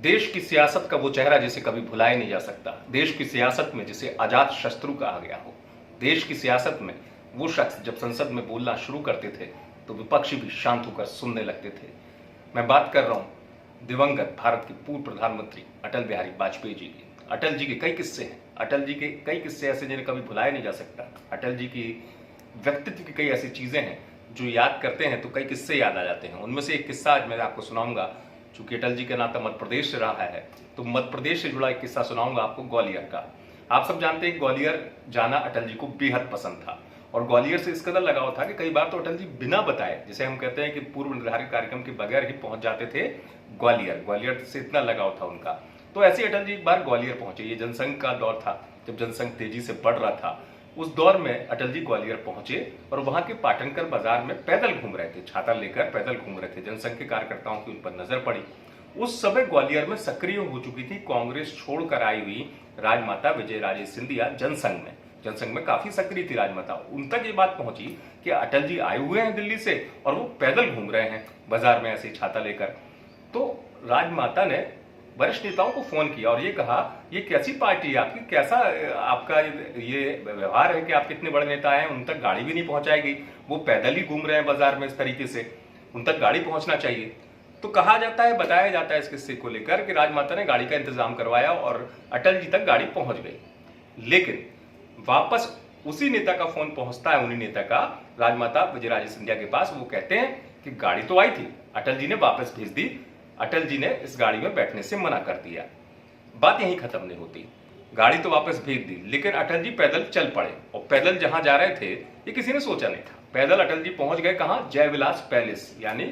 देश की सियासत का वो चेहरा जिसे कभी भुलाया नहीं जा सकता, देश की सियासत में जिसे अजात शत्रु कहा गया हो, देश की सियासत में वो शख्स जब संसद में बोलना शुरू करते थे तो विपक्षी भी शांत होकर सुनने लगते थे। मैं बात कर रहा हूं दिवंगत भारत के पूर्व प्रधानमंत्री अटल बिहारी वाजपेयी जी की। अटल जी के कई किस्से हैं, अटल जी के कई किस्से ऐसे जिन्हें कभी भुलाया नहीं जा सकता। अटल जी की व्यक्तित्व की कई ऐसी चीजें हैं जो याद करते हैं तो कई किस्से याद आ जाते हैं। उनमें से एक किस्सा आज मैं आपको सुनाऊंगा। चूंकि अटल जी का नाता मध्य प्रदेश से रहा है तो मध्य प्रदेश से जुड़ा एक किस्सा सुनाऊंगा आपको ग्वालियर का। आप सब जानते हैं ग्वालियर जाना अटल जी को बेहद पसंद था और ग्वालियर से इस कदर लगाव था कि कई बार तो अटल जी बिना बताए, जिसे हम कहते हैं कि पूर्व निर्धारित कार्यक्रम के बगैर ही पहुंच जाते थे ग्वालियर। ग्वालियर से इतना लगाव था उनका। तो ऐसे अटल जी एक बार ग्वालियर पहुंचे। ये जनसंघ का दौर था, जब जनसंघ तेजी से बढ़ रहा था। उस दौर में अटल जी ग्वालियर पहुंचे और वहां के पाटनकर बाजार में पैदल घूम रहे थे, छाता लेकर पैदल घूम रहे थे। जनसंघ के कार्यकर्ताओं की उन पर नजर पड़ी। उस समय ग्वालियर में सक्रिय हो चुकी थी कांग्रेस छोड़कर आई हुई राजमाता विजयराजे सिंधिया। जनसंघ में काफी सक्रिय थी राजमाता। उन तक ये बात पहुंची कि अटल जी आए हुए हैं दिल्ली से और वो पैदल घूम रहे हैं बाजार में ऐसे छाता लेकर। तो राजमाता ने वरिष्ठ नेताओं को फोन किया और ये कहा, ये कैसी पार्टी है आपकी, कैसा आपका ये व्यवहार है कि आप कितने बड़े नेता हैं, उन तक गाड़ी भी नहीं पहुंचाएगी, वो पैदल ही घूम रहे हैं बाजार में इस तरीके से, उन तक गाड़ी पहुंचना चाहिए। तो कहा जाता है, बताया जाता है इस किस्से को लेकर कि राजमाता ने गाड़ी का इंतजाम करवाया और अटल जी तक गाड़ी पहुंच गई। लेकिन वापस उसी नेता का फोन पहुंचता है, उन्हीं नेता का, राजमाता विजयराजे सिंधिया के पास। वो कहते हैं कि गाड़ी तो आई थी, अटल जी ने वापस भेज दी, अटल जी ने इस गाड़ी में बैठने से मना कर दिया। बात यहीं खत्म नहीं होती। गाड़ी तो वापस भेज दी लेकिन अटल जी पैदल चल पड़े और पैदल जहां जा रहे थे ये किसी ने सोचा नहीं था। पैदल अटल जी पहुंच गए कहां? जयविलास पैलेस, यानी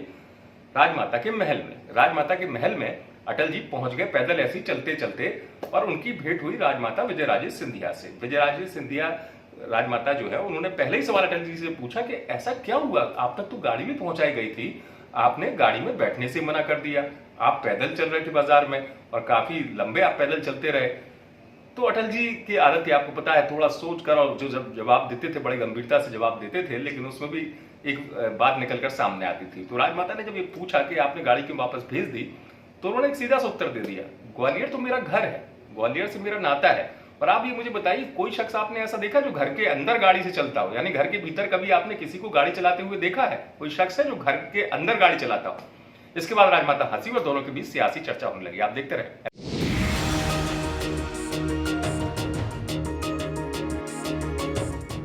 राजमाता के महल में। राजमाता के महल में अटल जी पहुंच गए पैदल ऐसे ही चलते चलते और उनकी भेंट हुई राजमाता विजयराजे सिंधिया से। विजयराजे सिंधिया राजमाता जो है, उन्होंने पहले ही सवाल अटल जी से पूछा कि ऐसा क्या हुआ, आप तक तो गाड़ी भी पहुंचाई गई थी, आपने गाड़ी में बैठने से मना कर दिया, आप पैदल चल रहे थे बाजार में और काफी लंबे आप पैदल चलते रहे। तो अटल जी की आदत है, आपको पता है, थोड़ा सोच कर और जो जब जवाब देते थे बड़े गंभीरता से जवाब देते थे, लेकिन उसमें भी एक बात निकलकर सामने आती थी। तो राजमाता ने जब ये पूछा कि आपने गाड़ी क्यों वापस भेज दी, तो उन्होंने एक सीधा सा उत्तर दे दिया, ग्वालियर तो मेरा घर है, ग्वालियर से मेरा नाता है। और आप ये मुझे बताइए, कोई शख्स आपने ऐसा देखा जो घर के अंदर गाड़ी से चलता हो, यानी घर के भीतर कभी आपने किसी को गाड़ी चलाते हुए देखा है? कोई शख्स है जो घर के अंदर गाड़ी चलाता हो? इसके बाद राजमाता हंसी और दोनों के बीच सियासी चर्चा होने लगी। आप देखते रहे।